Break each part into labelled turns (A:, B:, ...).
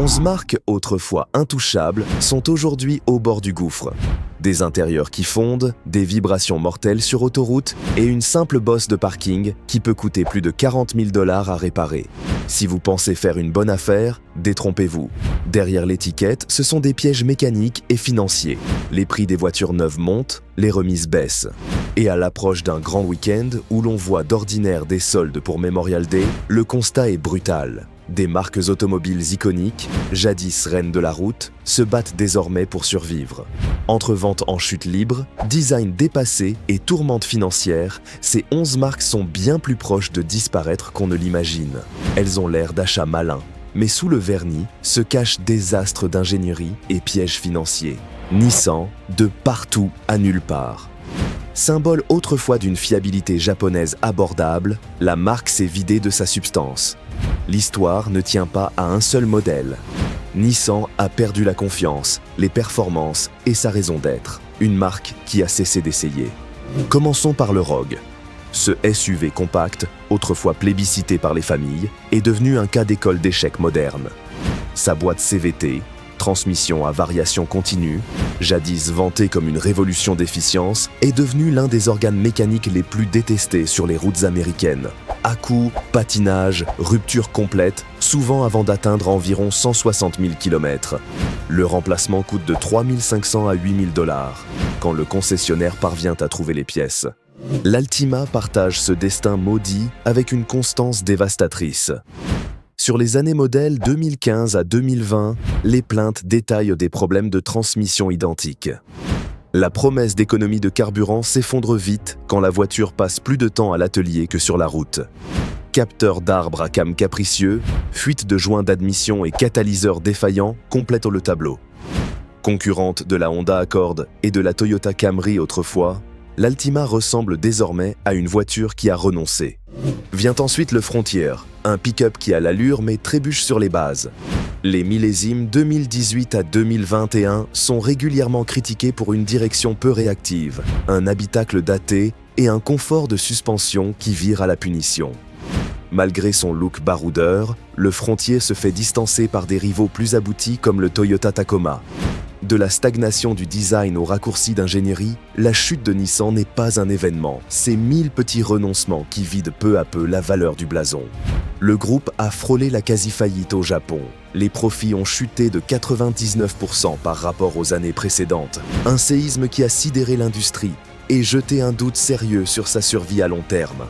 A: 11 marques autrefois intouchables sont aujourd'hui au bord du gouffre. Des intérieurs qui fondent, des vibrations mortelles sur autoroute et une simple bosse de parking qui peut coûter plus de 40 000 $ à réparer. Si vous pensez faire une bonne affaire, détrompez-vous. Derrière l'étiquette, ce sont des pièges mécaniques et financiers. Les prix des voitures neuves montent, les remises baissent. Et à l'approche d'un grand week-end où l'on voit d'ordinaire des soldes pour Memorial Day, le constat est brutal. Des marques automobiles iconiques, jadis reines de la route, se battent désormais pour survivre. Entre ventes en chute libre, design dépassé et tourmente financière, ces 11 marques sont bien plus proches de disparaître qu'on ne l'imagine. Elles ont l'air d'achats malins, mais sous le vernis se cachent des astres d'ingénierie et pièges financiers. Nissan, de partout à nulle part. Symbole autrefois d'une fiabilité japonaise abordable, la marque s'est vidée de sa substance. L'histoire ne tient pas à un seul modèle. Nissan a perdu la confiance, les performances et sa raison d'être. Une marque qui a cessé d'essayer. Commençons par le Rogue. Ce SUV compact, autrefois plébiscité par les familles, est devenu un cas d'école d'échecs moderne. Sa boîte CVT, transmission à variation continue, jadis vantée comme une révolution d'efficience, est devenue l'un des organes mécaniques les plus détestés sur les routes américaines. À-coups, patinage, rupture complète, souvent avant d'atteindre environ 160 000 km. Le remplacement coûte de 3 500 à 8 000 $, quand le concessionnaire parvient à trouver les pièces. L'Altima partage ce destin maudit avec une constance dévastatrice. Sur les années modèles 2015 à 2020, les plaintes détaillent des problèmes de transmission identiques. La promesse d'économie de carburant s'effondre vite quand la voiture passe plus de temps à l'atelier que sur la route. Capteur d'arbre à cam capricieux, fuite de joints d'admission et catalyseur défaillant complètent le tableau. Concurrente de la Honda Accord et de la Toyota Camry autrefois, l'Altima ressemble désormais à une voiture qui a renoncé. Vient ensuite le Frontier, un pick-up qui a l'allure mais trébuche sur les bases. Les millésimes 2018 à 2021 sont régulièrement critiqués pour une direction peu réactive, un habitacle daté et un confort de suspension qui vire à la punition. Malgré son look baroudeur, le Frontier se fait distancer par des rivaux plus aboutis comme le Toyota Tacoma. De la stagnation du design au raccourci d'ingénierie, la chute de Nissan n'est pas un événement, c'est 1000 petits renoncements qui vident peu à peu la valeur du blason. Le groupe a frôlé la quasi-faillite au Japon. Les profits ont chuté de 99% par rapport aux années précédentes. Un séisme qui a sidéré l'industrie et jeté un doute sérieux sur sa survie à long terme.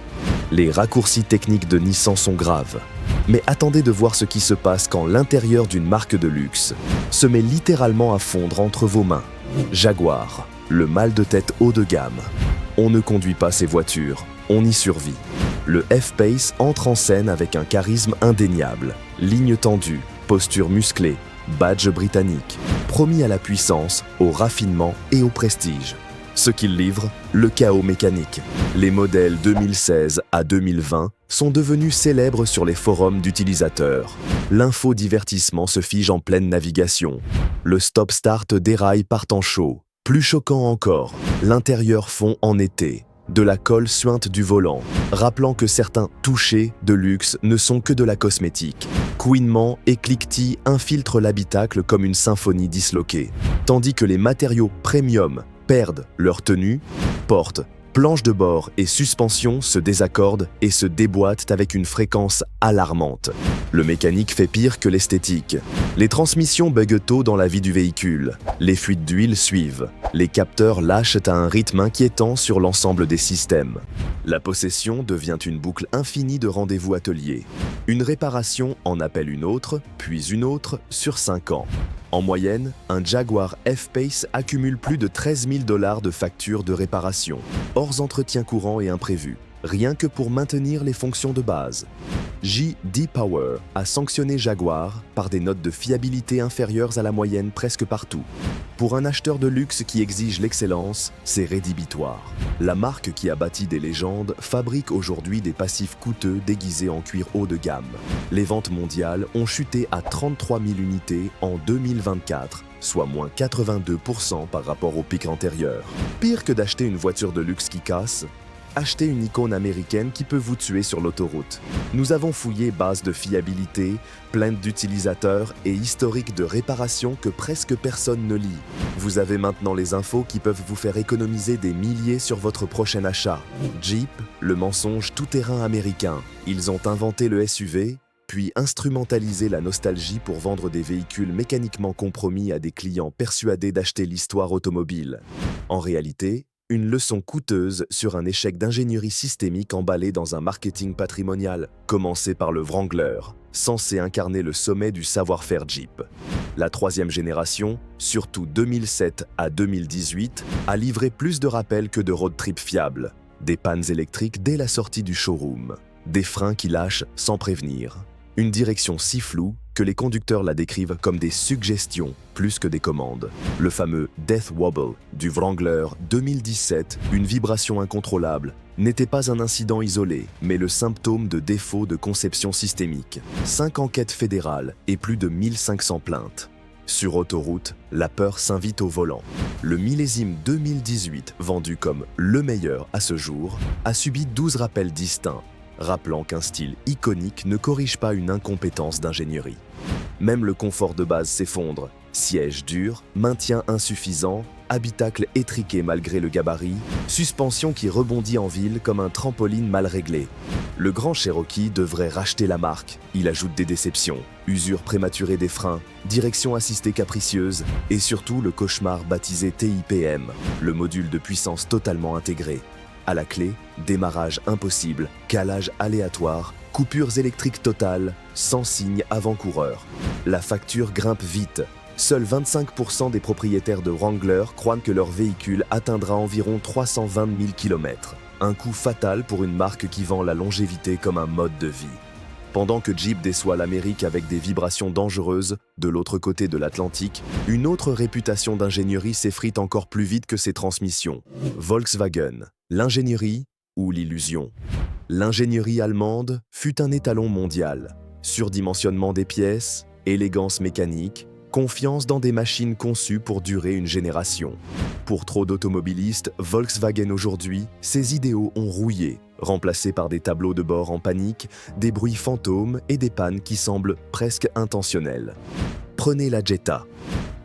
A: Les raccourcis techniques de Nissan sont graves. Mais attendez de voir ce qui se passe quand l'intérieur d'une marque de luxe se met littéralement à fondre entre vos mains. Jaguar, le mal de tête haut de gamme. On ne conduit pas ces voitures, on y survit. Le F-Pace entre en scène avec un charisme indéniable. Ligne tendue, posture musclée, badge britannique. Promis à la puissance, au raffinement et au prestige. Ce qu'il livre, le chaos mécanique. Les modèles 2016 à 2020 sont devenus célèbres sur les forums d'utilisateurs. L'infodivertissement se fige en pleine navigation. Le stop-start déraille partant chaud. Plus choquant encore, l'intérieur fond en été. De la colle suinte du volant, rappelant que certains touchés de luxe ne sont que de la cosmétique. Couinement et cliquetis infiltrent l'habitacle comme une symphonie disloquée, tandis que les matériaux premium perdent leur tenue, portes, planches de bord et suspension se désaccordent et se déboîtent avec une fréquence alarmante. Le mécanique fait pire que l'esthétique. Les transmissions buguent tôt dans la vie du véhicule. Les fuites d'huile suivent. Les capteurs lâchent à un rythme inquiétant sur l'ensemble des systèmes. La possession devient une boucle infinie de rendez-vous ateliers. Une réparation en appelle une autre, puis une autre, sur 5 ans. En moyenne, un Jaguar F-Pace accumule plus de 13 000 $ de factures de réparation, hors entretien courant et imprévu, rien que pour maintenir les fonctions de base. J.D. Power a sanctionné Jaguar par des notes de fiabilité inférieures à la moyenne presque partout. Pour un acheteur de luxe qui exige l'excellence, c'est rédhibitoire. La marque qui a bâti des légendes fabrique aujourd'hui des passifs coûteux déguisés en cuir haut de gamme. Les ventes mondiales ont chuté à 33 000 unités en 2024, soit moins 82% par rapport au pic antérieur. Pire que d'acheter une voiture de luxe qui casse, achetez une icône américaine qui peut vous tuer sur l'autoroute. Nous avons fouillé base de fiabilité, plaintes d'utilisateurs et historique de réparation que presque personne ne lit. Vous avez maintenant les infos qui peuvent vous faire économiser des milliers sur votre prochain achat. Jeep, le mensonge tout-terrain américain. Ils ont inventé le SUV, puis instrumentalisé la nostalgie pour vendre des véhicules mécaniquement compromis à des clients persuadés d'acheter l'histoire automobile. En réalité, une leçon coûteuse sur un échec d'ingénierie systémique emballé dans un marketing patrimonial, commencé par le Wrangler, censé incarner le sommet du savoir-faire Jeep. La troisième génération, surtout 2007 à 2018, a livré plus de rappels que de road trip fiables. Des pannes électriques dès la sortie du showroom. Des freins qui lâchent sans prévenir. Une direction si floue que les conducteurs la décrivent comme des suggestions plus que des commandes. Le fameux Death Wobble du Wrangler 2017, une vibration incontrôlable, n'était pas un incident isolé, mais le symptôme de défauts de conception systémique. 5 enquêtes fédérales et plus de 1500 plaintes. Sur autoroute, la peur s'invite au volant. Le millésime 2018, vendu comme le meilleur à ce jour, a subi 12 rappels distincts, rappelant qu'un style iconique ne corrige pas une incompétence d'ingénierie. Même le confort de base s'effondre. Siège dur, maintien insuffisant, habitacle étriqué malgré le gabarit, suspension qui rebondit en ville comme un trampoline mal réglé. Le grand Cherokee devrait racheter la marque. Il ajoute des déceptions, usure prématurée des freins, direction assistée capricieuse et surtout le cauchemar baptisé TIPM, le module de puissance totalement intégré. À la clé, démarrage impossible, calage aléatoire, coupures électriques totales, sans signe avant-coureur. La facture grimpe vite. Seuls 25% des propriétaires de Wrangler croient que leur véhicule atteindra environ 320 000 km. Un coup fatal pour une marque qui vend la longévité comme un mode de vie. Pendant que Jeep déçoit l'Amérique avec des vibrations dangereuses, de l'autre côté de l'Atlantique, une autre réputation d'ingénierie s'effrite encore plus vite que ses transmissions. Volkswagen. L'ingénierie ou l'illusion? L'ingénierie allemande fut un étalon mondial. Surdimensionnement des pièces, élégance mécanique, confiance dans des machines conçues pour durer une génération. Pour trop d'automobilistes, Volkswagen aujourd'hui, ses idéaux ont rouillé, remplacés par des tableaux de bord en panique, des bruits fantômes et des pannes qui semblent presque intentionnelles. Prenez la Jetta.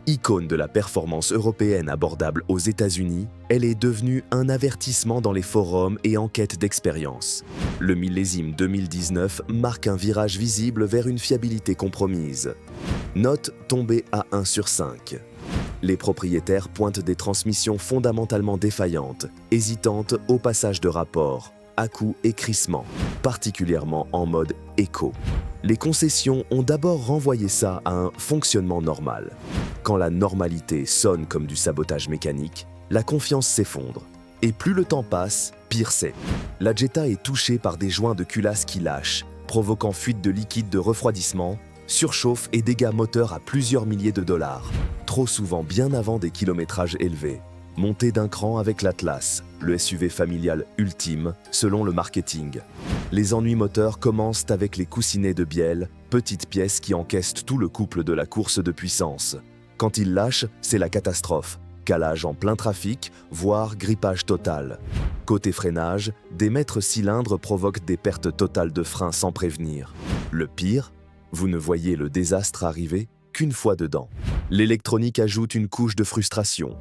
A: Icône de la performance européenne abordable aux États-Unis, elle est devenue un avertissement dans les forums et enquêtes d'expérience. Le millésime 2019 marque un virage visible vers une fiabilité compromise. Note tombée à 1 sur 5. Les propriétaires pointent des transmissions fondamentalement défaillantes, hésitantes au passage de rapport, à-coups et crissements, particulièrement en mode éco. Les concessions ont d'abord renvoyé ça à un fonctionnement normal. Quand la normalité sonne comme du sabotage mécanique, la confiance s'effondre. Et plus le temps passe, pire c'est. La Jetta est touchée par des joints de culasse qui lâchent, provoquant fuite de liquide de refroidissement, surchauffe et dégâts moteurs à plusieurs milliers de dollars, trop souvent bien avant des kilométrages élevés. Montée d'un cran avec l'Atlas, le SUV familial ultime, selon le marketing. Les ennuis moteurs commencent avec les coussinets de bielle, petites pièces qui encaissent tout le couple de la course de puissance. Quand ils lâchent, c'est la catastrophe. Calage en plein trafic, voire grippage total. Côté freinage, des maîtres cylindres provoquent des pertes totales de frein sans prévenir. Le pire, vous ne voyez le désastre arriver qu'une fois dedans. L'électronique ajoute une couche de frustration.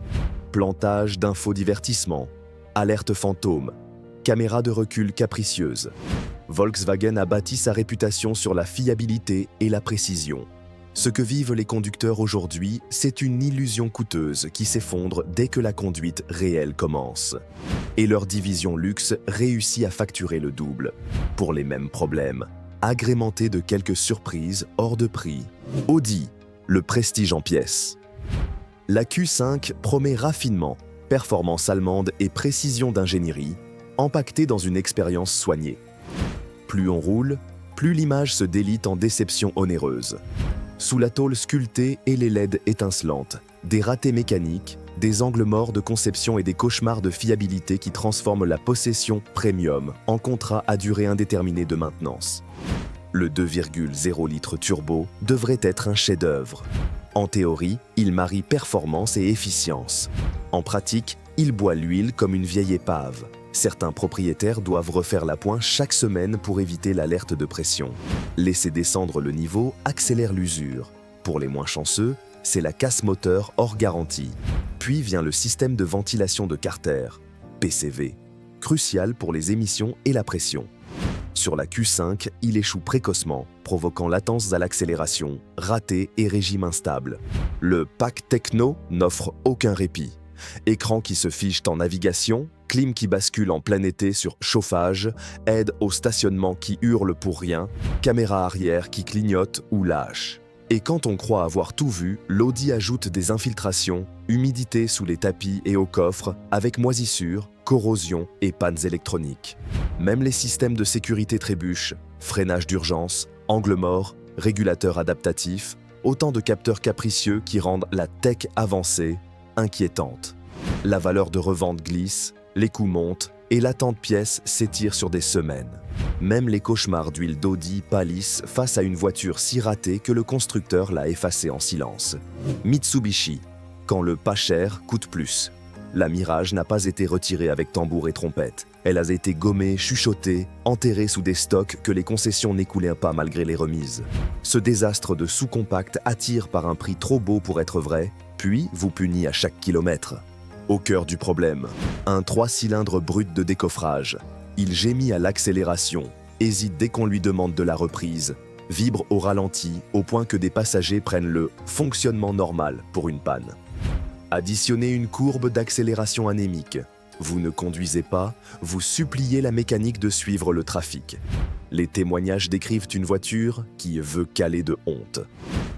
A: Plantage d'infodivertissement, alerte fantôme, caméra de recul capricieuse. Volkswagen a bâti sa réputation sur la fiabilité et la précision. Ce que vivent les conducteurs aujourd'hui, c'est une illusion coûteuse qui s'effondre dès que la conduite réelle commence. Et leur division luxe réussit à facturer le double, pour les mêmes problèmes, agrémentés de quelques surprises hors de prix. Audi, le prestige en pièces. La Q5 promet raffinement, performance allemande et précision d'ingénierie, empaquetée dans une expérience soignée. Plus on roule, plus l'image se délite en déception onéreuse. Sous la tôle sculptée et les LED étincelantes, des ratés mécaniques, des angles morts de conception et des cauchemars de fiabilité qui transforment la possession premium en contrat à durée indéterminée de maintenance. Le 2,0 litres turbo devrait être un chef-d'œuvre. En théorie, il marie performance et efficience. En pratique, il boit l'huile comme une vieille épave. Certains propriétaires doivent refaire l'appoint chaque semaine pour éviter l'alerte de pression. Laisser descendre le niveau accélère l'usure. Pour les moins chanceux, c'est la casse moteur hors garantie. Puis vient le système de ventilation de Carter, PCV, crucial pour les émissions et la pression. Sur la Q5, il échoue précocement, provoquant latence à l'accélération, raté et régime instable. Le pack Techno n'offre aucun répit. Écran qui se fiche en navigation, clim qui bascule en plein été sur chauffage, aide au stationnement qui hurle pour rien, caméra arrière qui clignote ou lâche. Et quand on croit avoir tout vu, l'Audi ajoute des infiltrations, humidité sous les tapis et au coffre, avec moisissures, corrosion et pannes électroniques. Même les systèmes de sécurité trébuchent, freinage d'urgence, angle mort, régulateur adaptatif, autant de capteurs capricieux qui rendent la tech avancée inquiétante. La valeur de revente glisse, les coûts montent et l'attente pièce s'étire sur des semaines. Même les cauchemars d'huile d'Audi pâlissent face à une voiture si ratée que le constructeur l'a effacée en silence. Mitsubishi, quand le pas cher coûte plus. La Mirage n'a pas été retirée avec tambour et trompette. Elle a été gommée, chuchotée, enterrée sous des stocks que les concessions n'écoulaient pas malgré les remises. Ce désastre de sous-compact attire par un prix trop beau pour être vrai, puis vous punit à chaque kilomètre. Au cœur du problème, un 3 cylindres brut de décoffrage. Il gémit à l'accélération, hésite dès qu'on lui demande de la reprise, vibre au ralenti au point que des passagers prennent le fonctionnement normal pour une panne. Additionnez une courbe d'accélération anémique. Vous ne conduisez pas, vous suppliez la mécanique de suivre le trafic. Les témoignages décrivent une voiture qui veut caler de honte.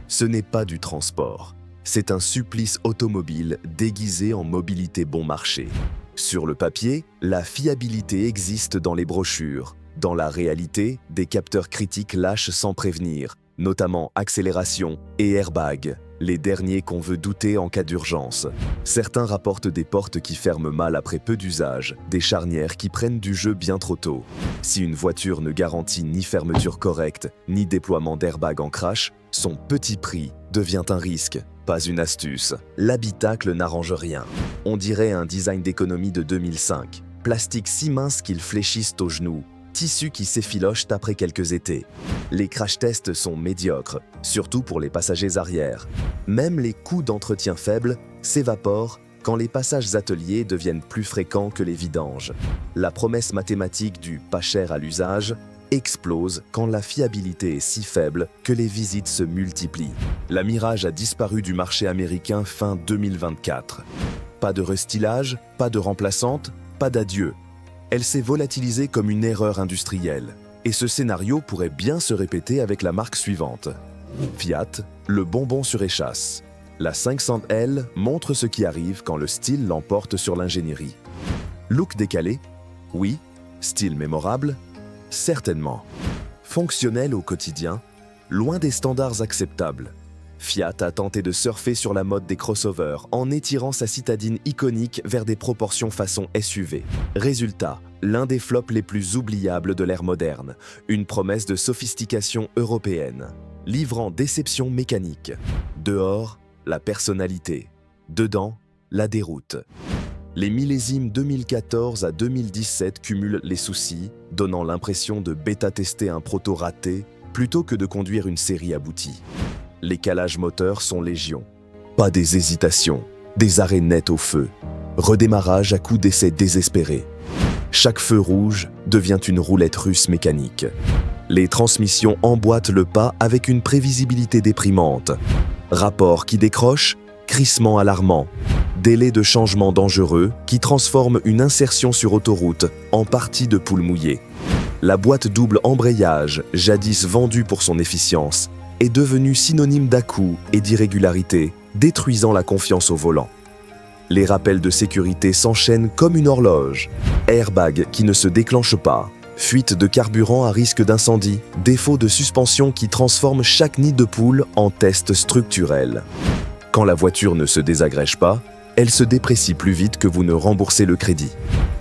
A: Ce n'est pas du transport. C'est un supplice automobile déguisé en mobilité bon marché. Sur le papier, la fiabilité existe dans les brochures. Dans la réalité, des capteurs critiques lâchent sans prévenir, notamment accélération et airbag, les derniers qu'on veut douter en cas d'urgence. Certains rapportent des portes qui ferment mal après peu d'usage, des charnières qui prennent du jeu bien trop tôt. Si une voiture ne garantit ni fermeture correcte, ni déploiement d'airbag en crash, son petit prix devient un risque, pas une astuce. L'habitacle n'arrange rien. On dirait un design d'économie de 2005. Plastique si mince qu'ils fléchissent aux genoux. Tissu qui s'effiloche après quelques étés. Les crash tests sont médiocres, surtout pour les passagers arrière. Même les coûts d'entretien faibles s'évaporent quand les passages ateliers deviennent plus fréquents que les vidanges. La promesse mathématique du « pas cher à l'usage » explose quand la fiabilité est si faible que les visites se multiplient. La Mirage a disparu du marché américain fin 2024. Pas de restylage, pas de remplaçante, pas d'adieu. Elle s'est volatilisée comme une erreur industrielle. Et ce scénario pourrait bien se répéter avec la marque suivante. Fiat, le bonbon sur échasse. La 500L montre ce qui arrive quand le style l'emporte sur l'ingénierie. Look décalé? Oui. Style mémorable? Certainement. Fonctionnel au quotidien? Loin des standards acceptables. Fiat a tenté de surfer sur la mode des crossovers en étirant sa citadine iconique vers des proportions façon SUV. Résultat, l'un des flops les plus oubliables de l'ère moderne, une promesse de sophistication européenne, livrant déception mécanique. Dehors, la personnalité. Dedans, la déroute. Les millésimes 2014 à 2017 cumulent les soucis, donnant l'impression de bêta-tester un proto raté plutôt que de conduire une série aboutie. Les calages moteurs sont légion. Pas des hésitations, des arrêts nets au feu. Redémarrage à coups d'essais désespérés. Chaque feu rouge devient une roulette russe mécanique. Les transmissions emboîtent le pas avec une prévisibilité déprimante. Rapport qui décroche, crissement alarmant. Délai de changement dangereux qui transforme une insertion sur autoroute en partie de poule mouillée. La boîte double embrayage, jadis vendue pour son efficience, est devenue synonyme d'à-coups et d'irrégularité, détruisant la confiance au volant. Les rappels de sécurité s'enchaînent comme une horloge. Airbag qui ne se déclenche pas, fuite de carburant à risque d'incendie, défaut de suspension qui transforme chaque nid de poule en test structurel. Quand la voiture ne se désagrège pas, elle se déprécie plus vite que vous ne remboursez le crédit.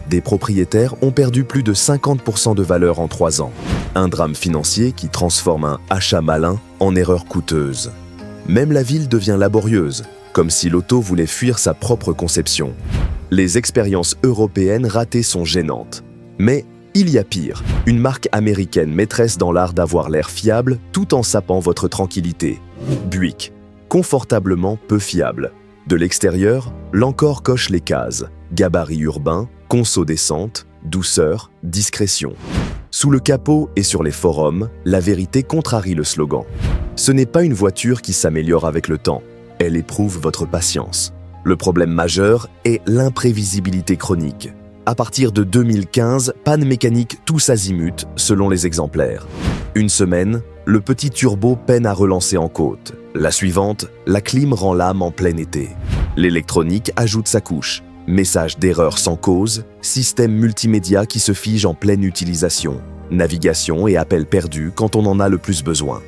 A: Des propriétaires ont perdu plus de 50% de valeur en 3 ans. Un drame financier qui transforme un achat malin en erreur coûteuse. Même la ville devient laborieuse, comme si l'auto voulait fuir sa propre conception. Les expériences européennes ratées sont gênantes. Mais il y a pire, une marque américaine maîtresse dans l'art d'avoir l'air fiable tout en sapant votre tranquillité. Buick, confortablement peu fiable. De l'extérieur, l'Encore coche les cases. Gabarit urbain, conso décente, douceur, discrétion. Sous le capot et sur les forums, la vérité contrarie le slogan. Ce n'est pas une voiture qui s'améliore avec le temps, elle éprouve votre patience. Le problème majeur est l'imprévisibilité chronique. À partir de 2015, panne mécanique tous azimuts selon les exemplaires. Une semaine, le petit turbo peine à relancer en côte. La suivante, la clim rend l'âme en plein été. L'électronique ajoute sa couche. Message d'erreur sans cause, système multimédia qui se fige en pleine utilisation, navigation et appels perdus quand on en a le plus besoin.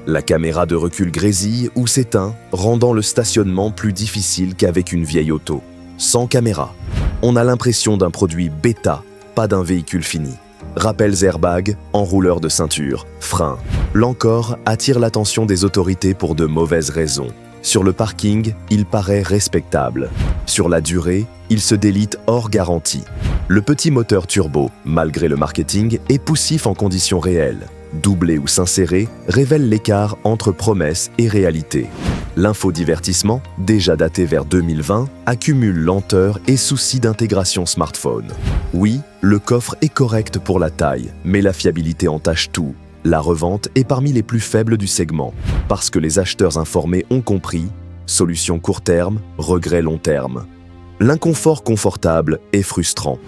A: La caméra de recul grésille ou s'éteint, rendant le stationnement plus difficile qu'avec une vieille auto. Sans caméra, on a l'impression d'un produit bêta, pas d'un véhicule fini. Rappels airbags, enrouleurs de ceinture, freins. L'Encore attire l'attention des autorités pour de mauvaises raisons. Sur le parking, il paraît respectable. Sur la durée, il se délite hors garantie. Le petit moteur turbo, malgré le marketing, est poussif en conditions réelles. Doublé ou s'insérer, révèle l'écart entre promesses et réalité. L'infodivertissement, déjà daté vers 2020, accumule lenteur et souci d'intégration smartphone. Oui, le coffre est correct pour la taille, mais la fiabilité entache tout. La revente est parmi les plus faibles du segment, parce que les acheteurs informés ont compris, solution court terme, regret long terme. L'inconfort confortable est frustrant.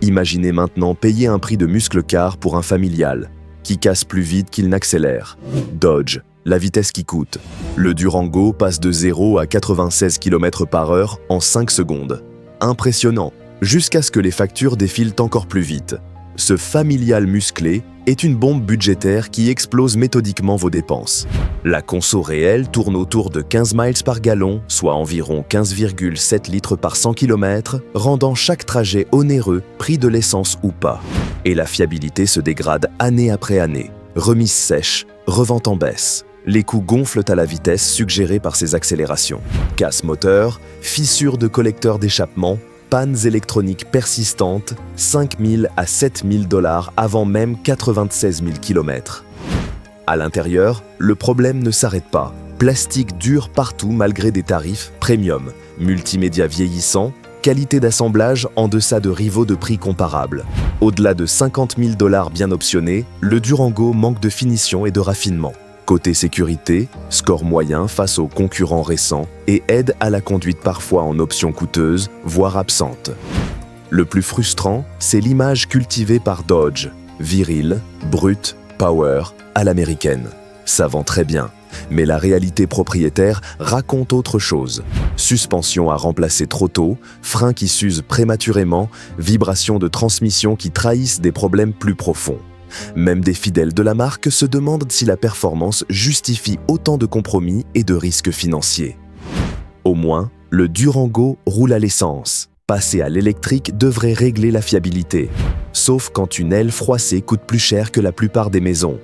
A: Imaginez maintenant payer un prix de muscle-car pour un familial, qui casse plus vite qu'il n'accélère. Dodge, la vitesse qui coûte. Le Durango passe de 0 à 96 km/h en 5 secondes. Impressionnant, jusqu'à ce que les factures défilent encore plus vite. Ce familial musclé est une bombe budgétaire qui explose méthodiquement vos dépenses. La conso réelle tourne autour de 15 miles par gallon, soit environ 15,7 litres par 100 km, rendant chaque trajet onéreux, prix de l'essence ou pas. Et la fiabilité se dégrade année après année. Remise sèche, revente en baisse. Les coûts gonflent à la vitesse suggérée par ces accélérations. Casse moteur, fissure de collecteur d'échappement, pannes électroniques persistantes, 5 000 à 7 000 $ avant même 96 000 km. À l'intérieur, le problème ne s'arrête pas. Plastique dur partout malgré des tarifs premium, multimédia vieillissant, qualité d'assemblage en deçà de rivaux de prix comparables. Au-delà de 50 000 $ bien optionnés, le Durango manque de finition et de raffinement. Côté sécurité, score moyen face aux concurrents récents et aide à la conduite parfois en options coûteuses, voire absentes. Le plus frustrant, c'est l'image cultivée par Dodge. Viril, brut, power, à l'américaine. Ça vend très bien, mais la réalité propriétaire raconte autre chose. Suspension à remplacer trop tôt, freins qui s'usent prématurément, vibrations de transmission qui trahissent des problèmes plus profonds. Même des fidèles de la marque se demandent si la performance justifie autant de compromis et de risques financiers. Au moins, le Durango roule à l'essence. Passer à l'électrique devrait régler la fiabilité. Sauf quand une aile froissée coûte plus cher que la plupart des maisons.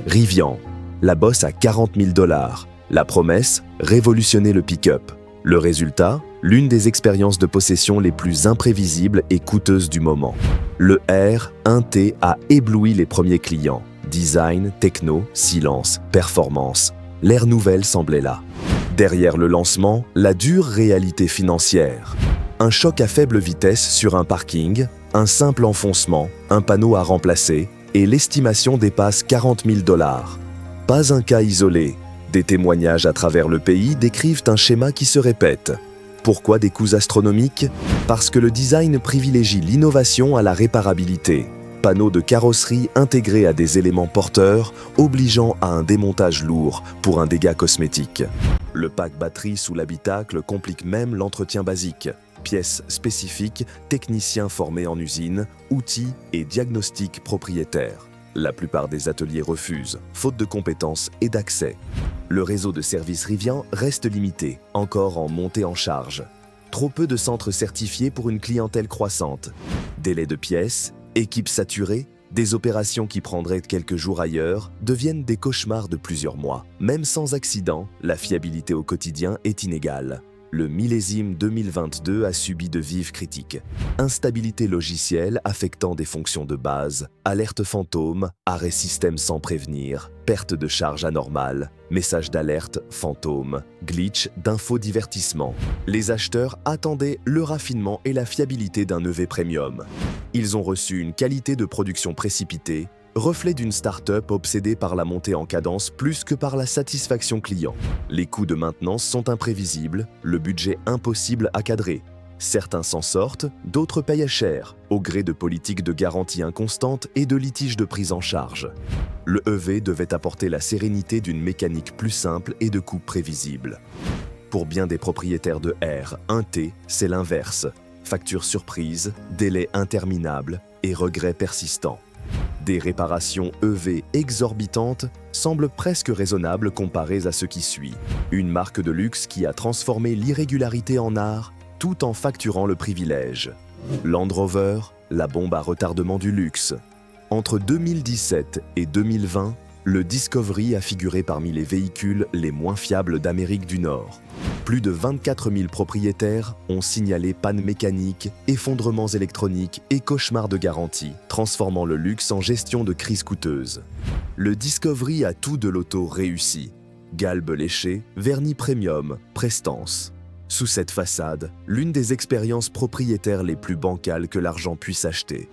A: Rivian, la bosse à 40 000 $. La promesse, révolutionner le pick-up. Le résultat, l'une des expériences de possession les plus imprévisibles et coûteuses du moment. Le R 1T a ébloui les premiers clients. Design, techno, silence, performance. L'ère nouvelle semblait là. Derrière le lancement, la dure réalité financière. Un choc à faible vitesse sur un parking, un simple enfoncement, un panneau à remplacer, et l'estimation dépasse 40 000 $. Pas un cas isolé. Des témoignages à travers le pays décrivent un schéma qui se répète. Pourquoi des coûts astronomiques? Parce que le design privilégie l'innovation à la réparabilité. Panneaux de carrosserie intégrés à des éléments porteurs, obligeant à un démontage lourd pour un dégât cosmétique. Le pack batterie sous l'habitacle complique même l'entretien basique. Pièces spécifiques, techniciens formés en usine, outils et diagnostics propriétaires. La plupart des ateliers refusent, faute de compétences et d'accès. Le réseau de services Rivian reste limité, encore en montée en charge. Trop peu de centres certifiés pour une clientèle croissante. Délai de pièces, équipes saturées, des opérations qui prendraient quelques jours ailleurs deviennent des cauchemars de plusieurs mois. Même sans accident, la fiabilité au quotidien est inégale. Le millésime 2022 a subi de vives critiques. Instabilité logicielle affectant des fonctions de base, alerte fantôme, arrêt système sans prévenir, perte de charge anormale, message d'alerte fantôme, glitch d'infodivertissement. Les acheteurs attendaient le raffinement et la fiabilité d'un EV premium. Ils ont reçu une qualité de production précipitée, reflet d'une start-up obsédée par la montée en cadence plus que par la satisfaction client. Les coûts de maintenance sont imprévisibles, le budget impossible à cadrer. Certains s'en sortent, d'autres payent cher, au gré de politiques de garantie inconstantes et de litiges de prise en charge. Le EV devait apporter la sérénité d'une mécanique plus simple et de coûts prévisibles. Pour bien des propriétaires de R, 1T, c'est l'inverse. Facture surprise, délai interminable et regrets persistants. Des réparations EV exorbitantes semblent presque raisonnables comparées à ce qui suit. Une marque de luxe qui a transformé l'irrégularité en art tout en facturant le privilège. Land Rover, la bombe à retardement du luxe. Entre 2017 et 2020, le Discovery a figuré parmi les véhicules les moins fiables d'Amérique du Nord. Plus de 24 000 propriétaires ont signalé pannes mécaniques, effondrements électroniques et cauchemars de garantie, transformant le luxe en gestion de crise coûteuse. Le Discovery a tout de l'auto réussi. Galbe léchée, vernis premium, prestance. Sous cette façade, l'une des expériences propriétaires les plus bancales que l'argent puisse acheter.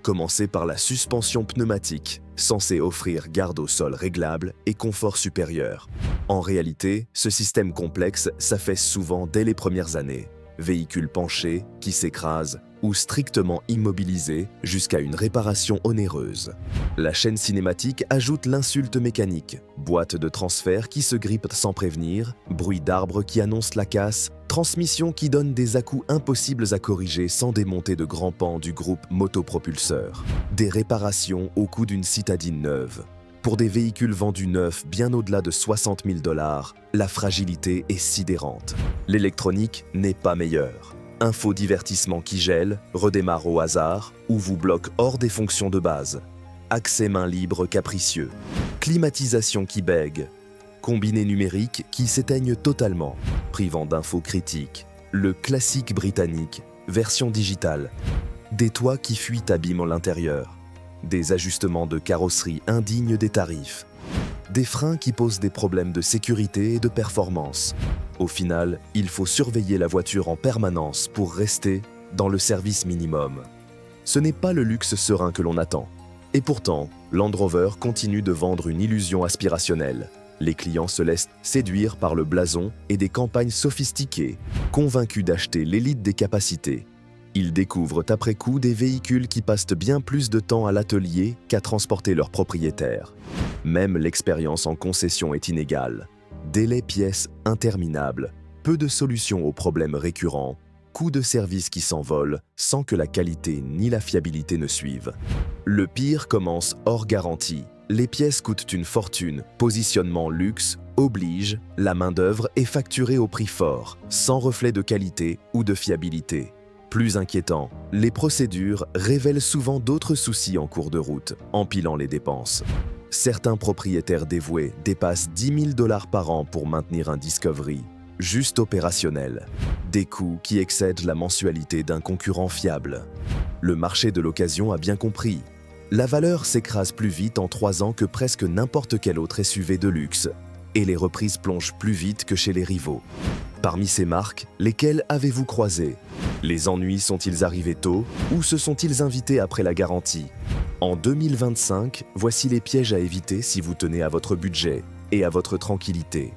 A: Commencer par la suspension pneumatique, censée offrir garde au sol réglable et confort supérieur. En réalité, ce système complexe s'affaisse souvent dès les premières années. Véhicule penché, qui s'écrase, ou strictement immobilisé jusqu'à une réparation onéreuse. La chaîne cinématique ajoute l'insulte mécanique, boîte de transfert qui se grippe sans prévenir, bruit d'arbre qui annonce la casse, transmission qui donne des à-coups impossibles à corriger sans démonter de grands pans du groupe motopropulseur. Des réparations au coût d'une citadine neuve. Pour des véhicules vendus neufs bien au-delà de 60 000 $, la fragilité est sidérante. L'électronique n'est pas meilleure. Infodivertissement qui gèle, redémarre au hasard ou vous bloque hors des fonctions de base. Accès main libre capricieux. Climatisation qui bègue. Combinés numériques qui s'éteignent totalement, privant d'infos critiques. Le classique britannique, version digitale. Des toits qui fuient abîment l'intérieur. Des ajustements de carrosserie indignes des tarifs. Des freins qui posent des problèmes de sécurité et de performance. Au final, il faut surveiller la voiture en permanence pour rester dans le service minimum. Ce n'est pas le luxe serein que l'on attend. Et pourtant, Land Rover continue de vendre une illusion aspirationnelle. Les clients se laissent séduire par le blason et des campagnes sophistiquées, convaincus d'acheter l'élite des capacités. Ils découvrent après coup des véhicules qui passent bien plus de temps à l'atelier qu'à transporter leurs propriétaires. Même l'expérience en concession est inégale. Délai pièces interminables, peu de solutions aux problèmes récurrents, coûts de service qui s'envolent sans que la qualité ni la fiabilité ne suivent. Le pire commence hors garantie. Les pièces coûtent une fortune, positionnement luxe oblige, la main-d'œuvre est facturée au prix fort, sans reflet de qualité ou de fiabilité. Plus inquiétant, les procédures révèlent souvent d'autres soucis en cours de route, empilant les dépenses. Certains propriétaires dévoués dépassent 10 000 $ par an pour maintenir un Discovery, juste opérationnel. Des coûts qui excèdent la mensualité d'un concurrent fiable. Le marché de l'occasion a bien compris. La valeur s'écrase plus vite en 3 ans que presque n'importe quel autre SUV de luxe. Et les reprises plongent plus vite que chez les rivaux. Parmi ces marques, lesquelles avez-vous croisé? Les ennuis sont-ils arrivés tôt ou se sont-ils invités après la garantie? En 2025, voici les pièges à éviter si vous tenez à votre budget et à votre tranquillité.